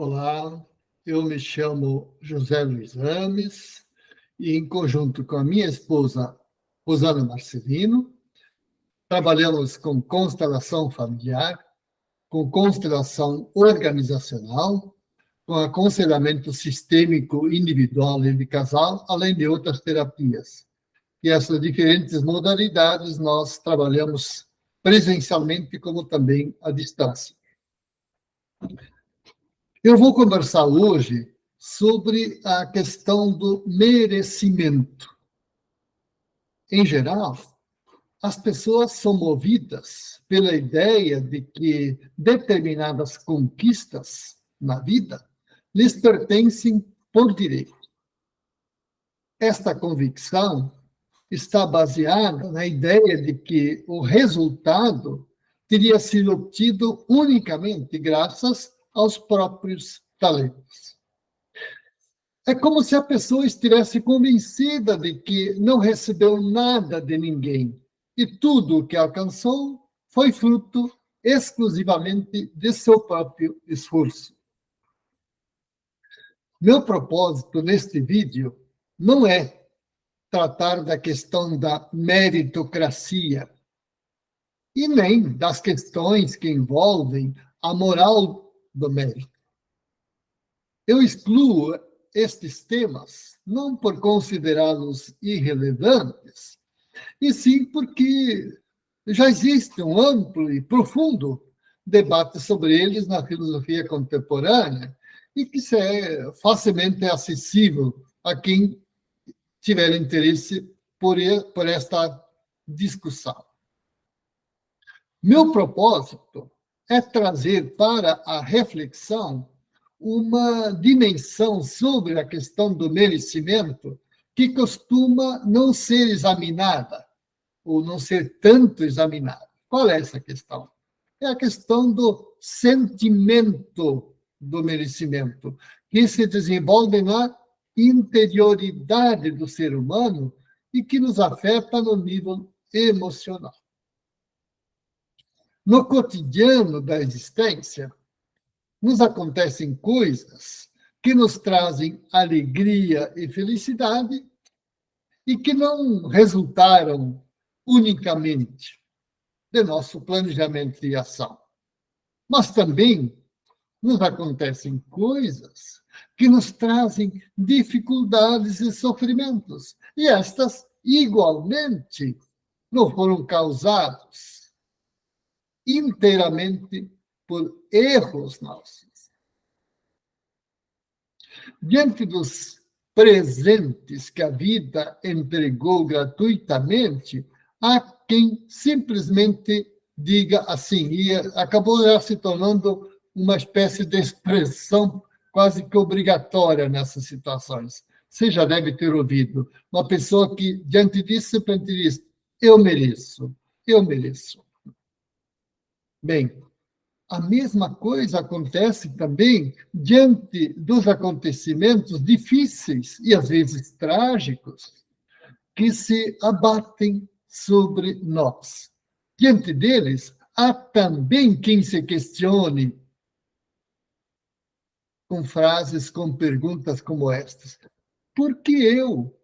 Olá, eu me chamo José Luiz Rames e, em conjunto com a minha esposa, Rosana Marcelino, trabalhamos com constelação familiar, com constelação organizacional, com aconselhamento sistêmico individual e de casal, além de outras terapias. E essas diferentes modalidades nós trabalhamos presencialmente, como também à distância. Eu vou conversar hoje sobre a questão do merecimento. Em geral, as pessoas são movidas pela ideia de que determinadas conquistas na vida lhes pertencem por direito. Esta convicção está baseada na ideia de que o resultado teria sido obtido unicamente graças aos próprios talentos. É como se a pessoa estivesse convencida de que não recebeu nada de ninguém e tudo o que alcançou foi fruto exclusivamente de seu próprio esforço. Meu propósito neste vídeo não é tratar da questão da meritocracia e nem das questões que envolvem a moral do mérito. Eu excluo estes temas não por considerá-los irrelevantes, e sim porque já existe um amplo e profundo debate sobre eles na filosofia contemporânea e que é facilmente acessível a quem tiver interesse por esta discussão. Meu propósito é trazer para a reflexão uma dimensão sobre a questão do merecimento que costuma não ser examinada, ou não ser tanto examinada. Qual é essa questão? É a questão do sentimento do merecimento, que se desenvolve na interioridade do ser humano e que nos afeta no nível emocional. No cotidiano da existência, nos acontecem coisas que nos trazem alegria e felicidade e que não resultaram unicamente de nosso planejamento e ação. Mas também nos acontecem coisas que nos trazem dificuldades e sofrimentos. E estas, igualmente, não foram causadas inteiramente por erros nossos. Diante dos presentes que a vida entregou gratuitamente, há quem simplesmente diga assim, e acabou já se tornando uma espécie de expressão quase que obrigatória nessas situações. Você já deve ter ouvido uma pessoa que, diante disso, sempre diz: eu mereço, eu mereço. Bem, a mesma coisa acontece também diante dos acontecimentos difíceis e, às vezes, trágicos que se abatem sobre nós. Diante deles, há também quem se questione com frases, com perguntas como estas. Por que eu?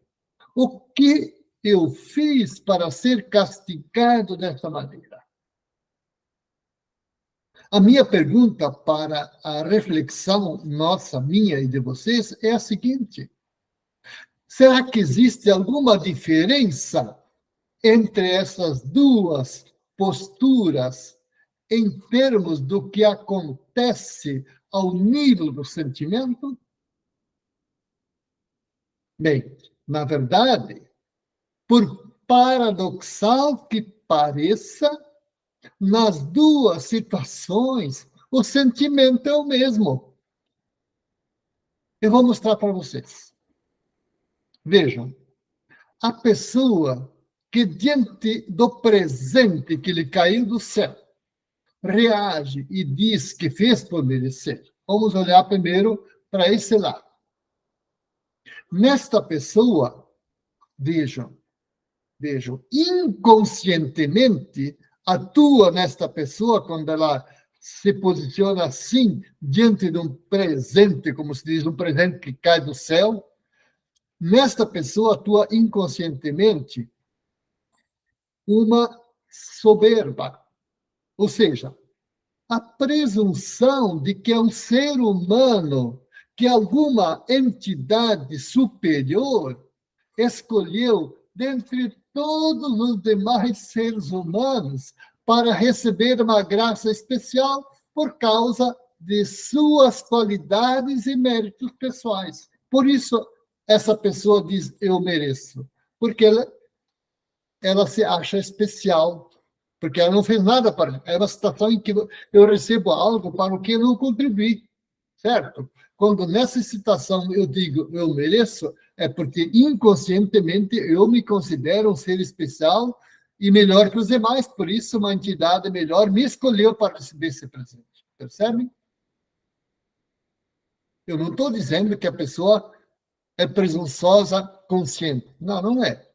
O que eu fiz para ser castigado dessa maneira? A minha pergunta para a reflexão nossa, minha e de vocês, é a seguinte: será que existe alguma diferença entre essas duas posturas em termos do que acontece ao nível do sentimento? Bem, na verdade, por paradoxal que pareça, nas duas situações, o sentimento é o mesmo. Eu vou mostrar para vocês. Vejam, a pessoa que, diante do presente que lhe caiu do céu, reage e diz que fez por merecer. Vamos olhar primeiro para esse lado. Nesta pessoa, vejam, inconscientemente, atua nesta pessoa, quando ela se posiciona assim diante de um presente, como se diz, um presente que cai do céu, nesta pessoa atua inconscientemente uma soberba, ou seja, a presunção de que é um ser humano, que alguma entidade superior escolheu dentre todos os demais seres humanos para receber uma graça especial por causa de suas qualidades e méritos pessoais. Por isso, essa pessoa diz, eu mereço, porque ela se acha especial, porque ela não fez nada para... É uma situação em que eu recebo algo para o que eu não contribuí, certo? Quando nessa situação eu digo eu mereço, é porque inconscientemente eu me considero um ser especial e melhor que os demais, por isso uma entidade melhor me escolheu para receber esse presente. Percebe? Eu não estou dizendo que a pessoa é presunçosa consciente. Não, não é.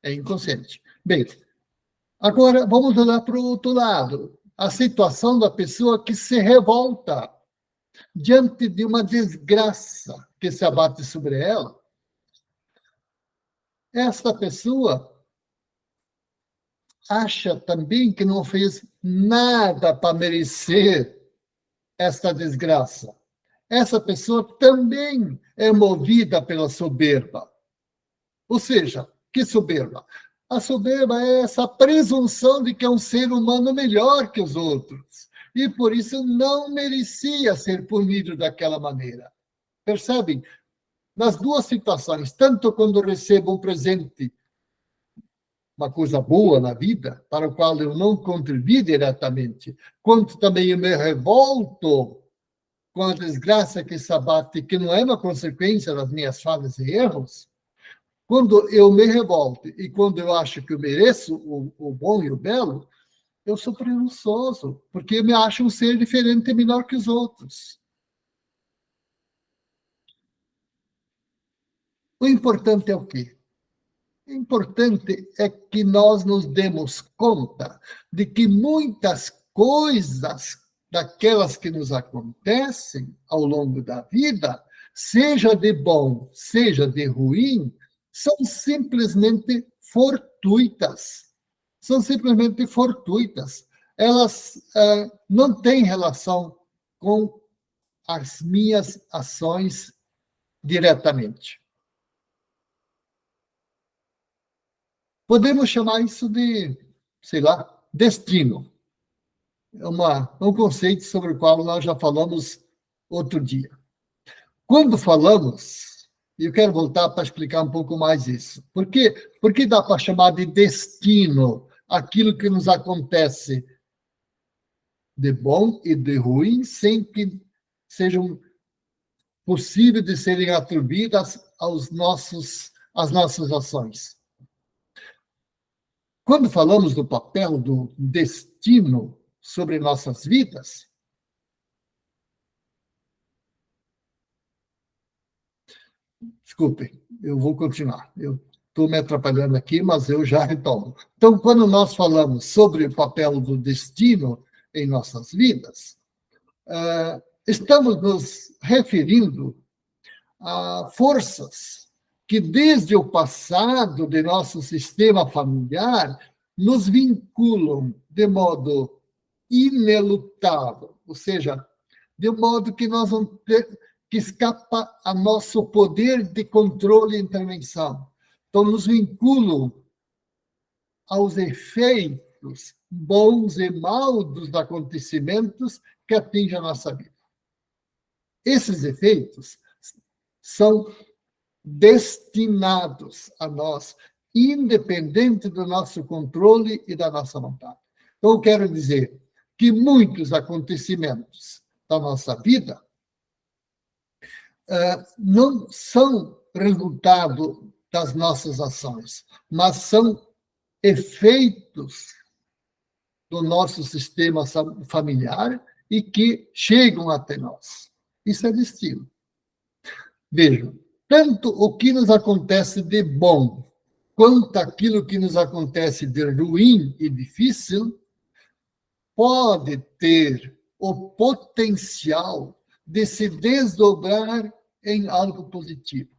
É inconsciente. Bem, agora vamos olhar para o outro lado. A situação da pessoa que se revolta diante de uma desgraça que se abate sobre ela. Esta pessoa acha também que não fez nada para merecer esta desgraça. Essa pessoa também é movida pela soberba. Ou seja, que soberba? A soberba é essa presunção de que é um ser humano melhor que os outros. E por isso não merecia ser punido daquela maneira. Percebem? Nas duas situações, tanto quando recebo um presente, uma coisa boa na vida, para o qual eu não contribuí diretamente, quanto também eu me revolto com a desgraça que se abate, que não é uma consequência das minhas falhas e erros, quando eu me revolto e quando eu acho que eu mereço o bom e o belo, eu sou presunçoso, porque eu me acho um ser diferente e menor que os outros. O importante é o quê? O importante é que nós nos demos conta de que muitas coisas daquelas que nos acontecem ao longo da vida, seja de bom, seja de ruim, são simplesmente fortuitas. São simplesmente fortuitas. Elas não têm relação com as minhas ações diretamente. Podemos chamar isso de, sei lá, destino. É um conceito sobre o qual nós já falamos outro dia. Quando falamos, e eu quero voltar para explicar um pouco mais isso. Por que dá para chamar de destino aquilo que nos acontece de bom e de ruim, sem que sejam possíveis de serem atribuídas às nossas ações? Quando falamos do papel do destino sobre nossas vidas, desculpe, eu vou continuar. Eu estou me atrapalhando aqui, mas eu já retomo. Então, quando nós falamos sobre o papel do destino em nossas vidas, estamos nos referindo a forças que, desde o passado de nosso sistema familiar, nos vinculam de modo inelutável, ou seja, de modo que nós vamos ter que escapa a nosso poder de controle e intervenção. Então, nos vinculam aos efeitos bons e maus dos acontecimentos que atingem a nossa vida. Esses efeitos são destinados a nós, independente do nosso controle e da nossa vontade. Então, eu quero dizer que muitos acontecimentos da nossa vida não são resultado das nossas ações, mas são efeitos do nosso sistema familiar e que chegam até nós. Isso é destino. Vejam, tanto o que nos acontece de bom, quanto aquilo que nos acontece de ruim e difícil, pode ter o potencial de se desdobrar em algo positivo.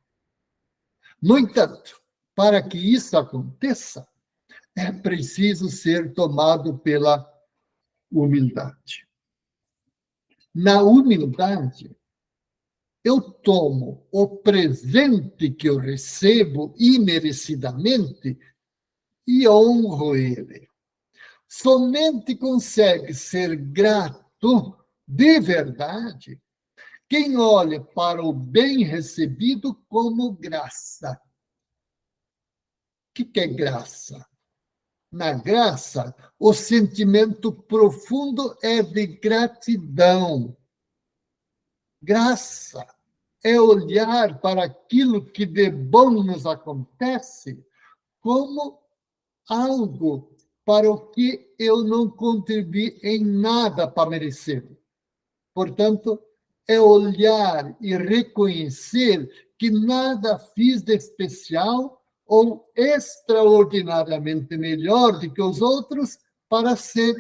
No entanto, para que isso aconteça, é preciso ser tomado pela humildade. Na humildade, eu tomo o presente que eu recebo imerecidamente e honro ele. Somente consegue ser grato de verdade quem olha para o bem recebido como graça. O que é graça? Na graça, o sentimento profundo é de gratidão. Graça é olhar para aquilo que de bom nos acontece como algo para o que eu não contribuí em nada para merecer. Portanto, é olhar e reconhecer que nada fiz de especial ou extraordinariamente melhor do que os outros para ser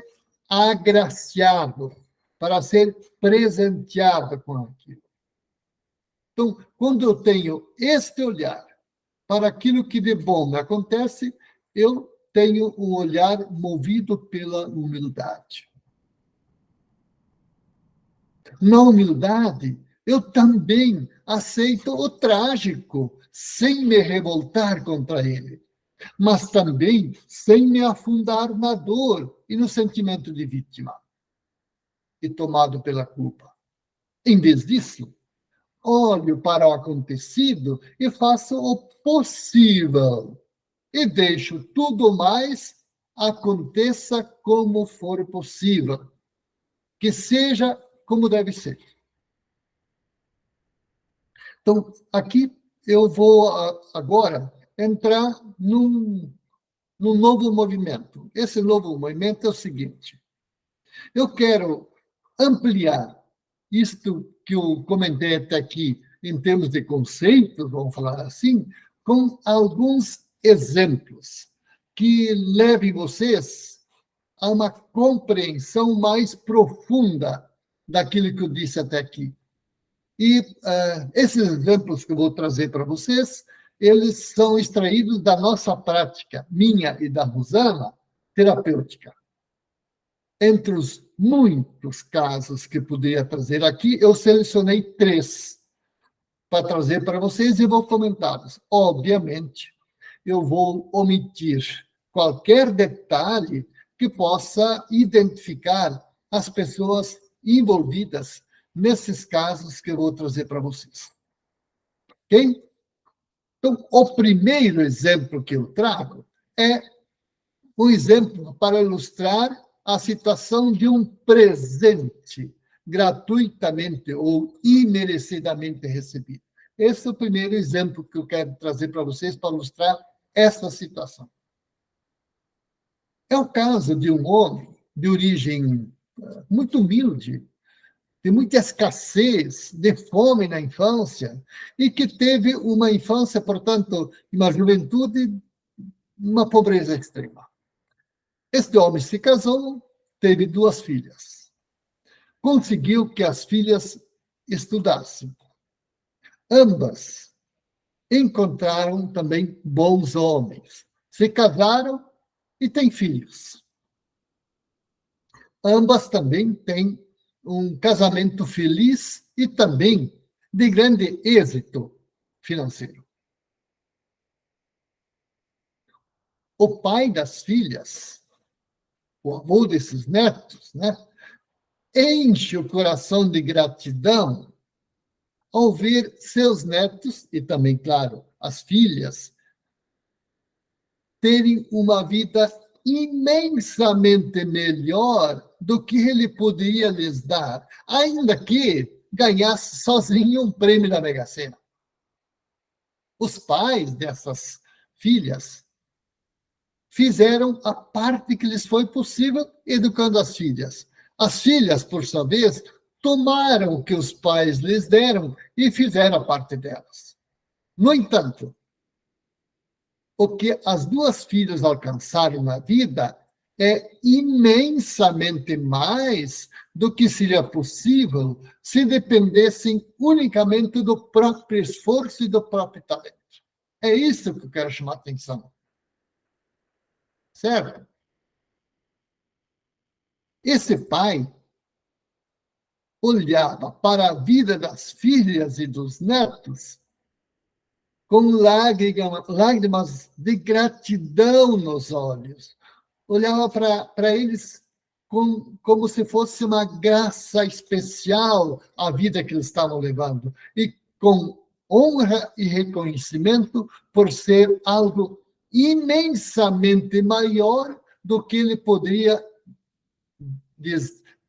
agraciado, para ser presenteado com aquilo. Então, quando eu tenho este olhar para aquilo que de bom me acontece, eu tenho um olhar movido pela humildade. Na humildade, eu também aceito o trágico, sem me revoltar contra ele, mas também sem me afundar na dor e no sentimento de vítima e tomado pela culpa. Em vez disso, olho para o acontecido e faço o possível e deixo tudo mais aconteça como for possível, que seja como deve ser. Então, aqui eu vou agora entrar num novo movimento. Esse novo movimento é o seguinte: eu quero ampliar isto que eu comentei até aqui, em termos de conceitos, vamos falar assim, com alguns exemplos que levem vocês a uma compreensão mais profunda daquilo que eu disse até aqui. E esses exemplos que eu vou trazer para vocês, eles são extraídos da nossa prática, minha e da Rosana, terapêutica. Entre os muitos casos que poderia trazer aqui, eu selecionei 3 para trazer para vocês e vou comentá-los. Obviamente, eu vou omitir qualquer detalhe que possa identificar as pessoas envolvidas nesses casos que eu vou trazer para vocês. Ok? Então, o primeiro exemplo que eu trago é um exemplo para ilustrar a situação de um presente gratuitamente ou imerecidamente recebido. Esse é o primeiro exemplo que eu quero trazer para vocês para ilustrar essa situação. É o caso de um homem de origem muito humilde, de muita escassez, de fome na infância, e que teve uma infância, portanto, uma juventude, uma pobreza extrema. Este homem se casou, teve 2 filhas. Conseguiu que as filhas estudassem. Ambas encontraram também bons homens. Se casaram e têm filhos. Ambas também têm um casamento feliz e também de grande êxito financeiro. O pai das filhas, o avô desses netos, né, enche o coração de gratidão ao ver seus netos, e também, claro, as filhas, terem uma vida imensamente melhor do que ele poderia lhes dar, ainda que ganhasse sozinho um prêmio da Mega Sena. Os pais dessas filhas fizeram a parte que lhes foi possível educando as filhas. As filhas, por sua vez, tomaram o que os pais lhes deram e fizeram a parte delas. No entanto, o que as 2 filhas alcançaram na vida é imensamente mais do que seria possível se dependessem unicamente do próprio esforço e do próprio talento. É isso que eu quero chamar a atenção. Certo? Esse pai olhava para a vida das filhas e dos netos com lágrimas de gratidão nos olhos. Olhava para eles como se fosse uma graça especial a vida que eles estavam levando. E com honra e reconhecimento por ser algo imensamente maior do que ele poderia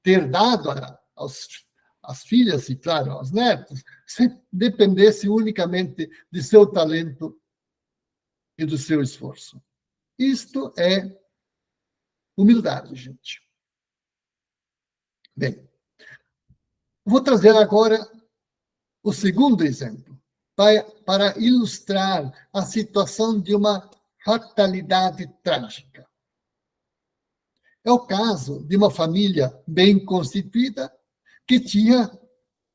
ter dado às filhas e, claro, aos netos, se dependesse unicamente de seu talento e do seu esforço. Isto é humildade, gente. Bem, vou trazer agora o segundo exemplo, para ilustrar a situação de uma fatalidade trágica. É o caso de uma família bem constituída que tinha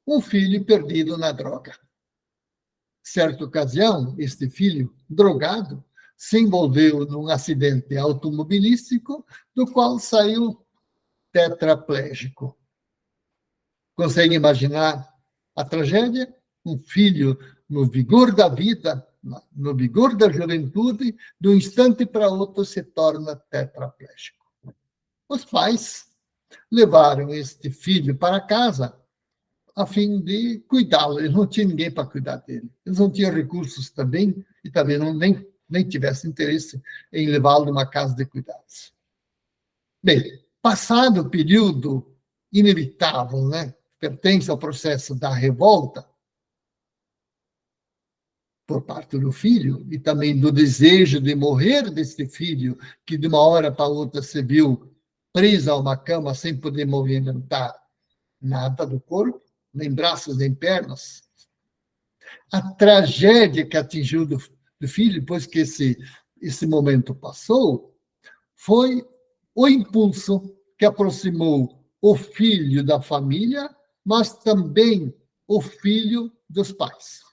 um filho perdido na droga. Certa ocasião, este filho, drogado, se envolveu num acidente automobilístico do qual saiu tetraplégico. Consegue imaginar a tragédia? Um filho no vigor da vida, no vigor da juventude, de um instante para outro se torna tetraplégico. Os pais levaram este filho para casa a fim de cuidá-lo. Eles não tinham ninguém para cuidar dele. Eles não tinham recursos também e também nem tivessem interesse em levá-lo numa casa de cuidados. Bem, passado o período inevitável, né, pertence ao processo da revolta por parte do filho e também do desejo de morrer desse filho, que de uma hora para outra se viu preso a uma cama sem poder movimentar nada do corpo, nem braços, nem pernas. A tragédia que atingiu do filho, depois que esse momento passou, foi o impulso que aproximou o filho da família, mas também o filho dos pais.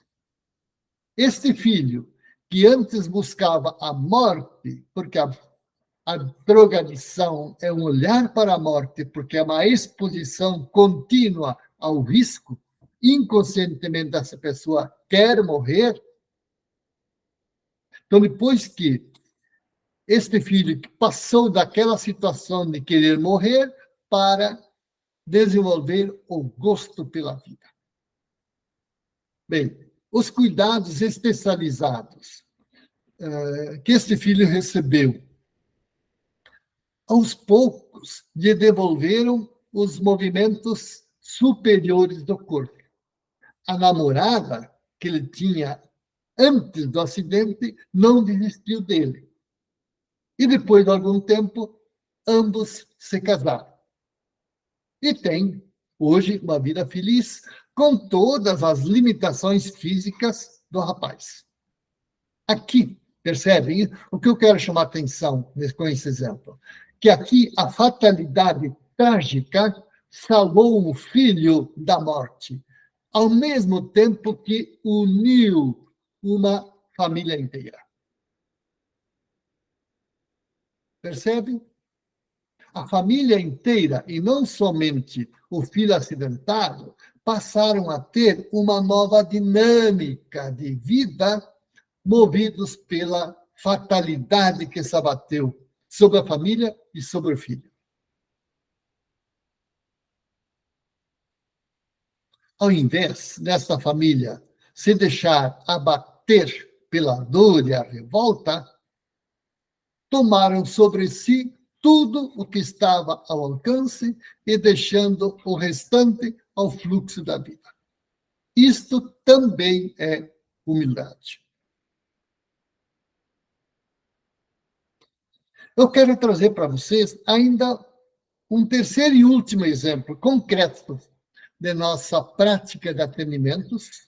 Este filho, que antes buscava a morte, porque a drogadição é um olhar para a morte, porque é uma exposição contínua ao risco, inconscientemente essa pessoa quer morrer. Então, depois que este filho passou daquela situação de querer morrer para desenvolver o gosto pela vida. Bem, os cuidados especializados que este filho recebeu, aos poucos lhe devolveram os movimentos superiores do corpo. A namorada que ele tinha antes do acidente não desistiu dele. E depois de algum tempo, ambos se casaram. E têm, hoje, uma vida feliz, com todas as limitações físicas do rapaz. Aqui, percebem? O que eu quero chamar a atenção com esse exemplo? Que aqui a fatalidade trágica salvou o filho da morte, ao mesmo tempo que uniu uma família inteira. Percebem? A família inteira, e não somente o filho acidentado, passaram a ter uma nova dinâmica de vida, movidos pela fatalidade que se abateu sobre a família e sobre o filho. Ao invés desta família se deixar abater pela dor e a revolta, tomaram sobre si tudo o que estava ao alcance e deixando o restante ao fluxo da vida. Isto também é humildade. Eu quero trazer para vocês ainda um terceiro e último exemplo concreto de nossa prática de atendimentos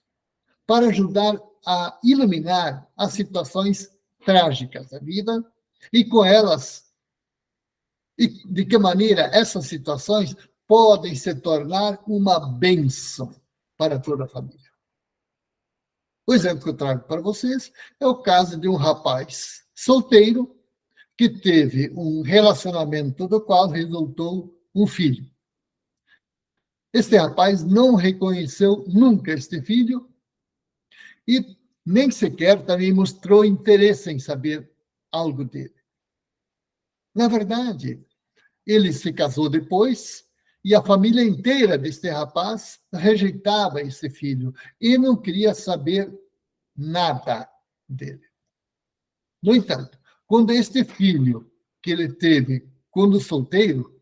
para ajudar a iluminar as situações trágicas da vida e, com elas, E de que maneira essas situações podem se tornar uma bênção para toda a família. O exemplo que eu trago para vocês é o caso de um rapaz solteiro que teve um relacionamento do qual resultou um filho. Este rapaz não reconheceu nunca este filho e nem sequer também mostrou interesse em saber algo dele. Na verdade, ele se casou depois e a família inteira deste rapaz rejeitava esse filho e não queria saber nada dele. No entanto, quando este filho que ele teve quando solteiro,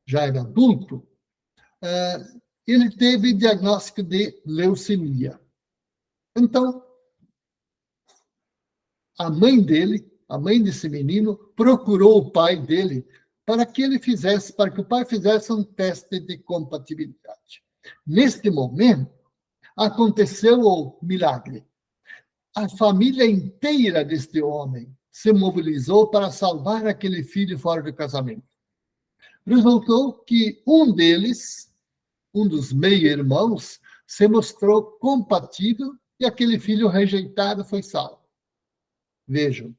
já era adulto, ele teve diagnóstico de leucemia. Então, a mãe dele, a mãe desse menino, procurou o pai dele para que o pai fizesse um teste de compatibilidade. Neste momento, aconteceu o milagre. A família inteira deste homem se mobilizou para salvar aquele filho fora do casamento. Resultou que um deles, um dos meio-irmãos, se mostrou compatível e aquele filho rejeitado foi salvo. Vejam,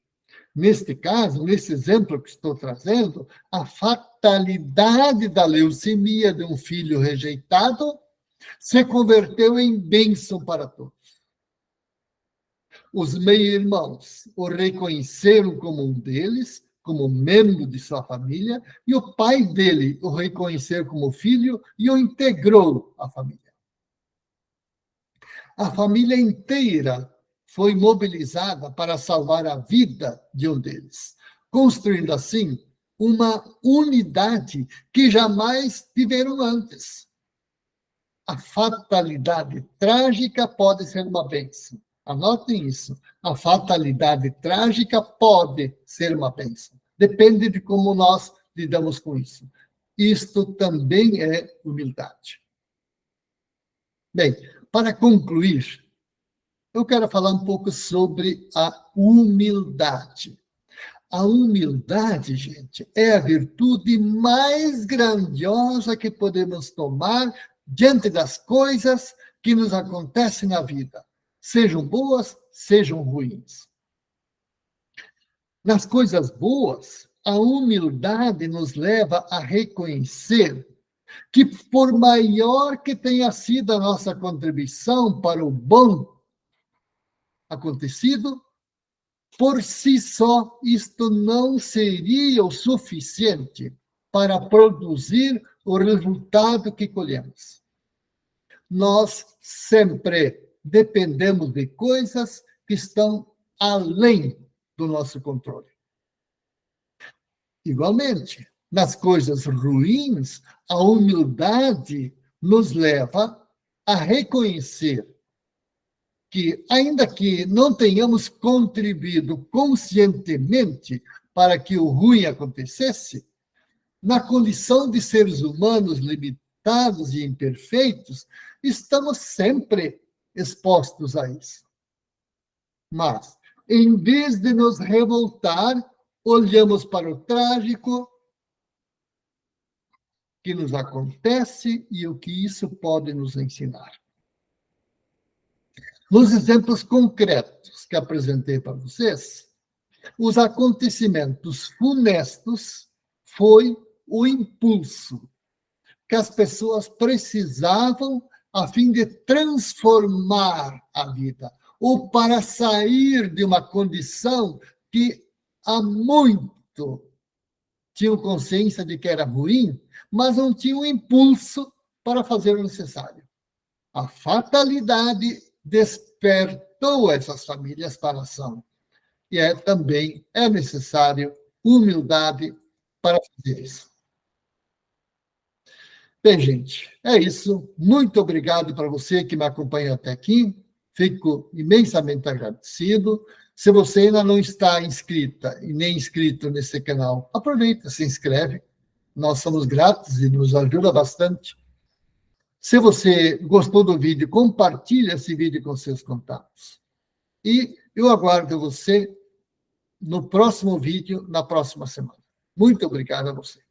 neste caso, nesse exemplo que estou trazendo, a fatalidade da leucemia de um filho rejeitado se converteu em bênção para todos. Os meio-irmãos o reconheceram como um deles, como membro de sua família, e o pai dele o reconheceu como filho e o integrou à família. A família inteira foi mobilizada para salvar a vida de um deles, construindo assim uma unidade que jamais tiveram antes. A fatalidade trágica pode ser uma bênção. Anotem isso. A fatalidade trágica pode ser uma bênção. Depende de como nós lidamos com isso. Isto também é humildade. Bem, para concluir, eu quero falar um pouco sobre a humildade. A humildade, gente, é a virtude mais grandiosa que podemos tomar diante das coisas que nos acontecem na vida, sejam boas, sejam ruins. Nas coisas boas, a humildade nos leva a reconhecer que, por maior que tenha sido a nossa contribuição para o bom acontecido, por si só, isto não seria o suficiente para produzir o resultado que colhemos. Nós sempre dependemos de coisas que estão além do nosso controle. Igualmente, nas coisas ruins, a humildade nos leva a reconhecer que, ainda que não tenhamos contribuído conscientemente para que o ruim acontecesse, na condição de seres humanos limitados e imperfeitos, estamos sempre expostos a isso. Mas, em vez de nos revoltar, olhamos para o trágico que nos acontece e o que isso pode nos ensinar. Nos exemplos concretos que apresentei para vocês, os acontecimentos funestos foi o impulso que as pessoas precisavam a fim de transformar a vida, ou para sair de uma condição que há muito tinham consciência de que era ruim, mas não tinham impulso para fazer o necessário. A fatalidade despertou essas famílias para a ação. E também é necessário humildade para fazer isso. Bem, gente, é isso. Muito obrigado para você que me acompanha até aqui. Fico imensamente agradecido. Se você ainda não está inscrita e nem inscrito nesse canal, aproveita, se inscreve. Nós somos gratos e nos ajuda bastante. Se você gostou do vídeo, compartilhe esse vídeo com seus contatos. E eu aguardo você no próximo vídeo, na próxima semana. Muito obrigado a você.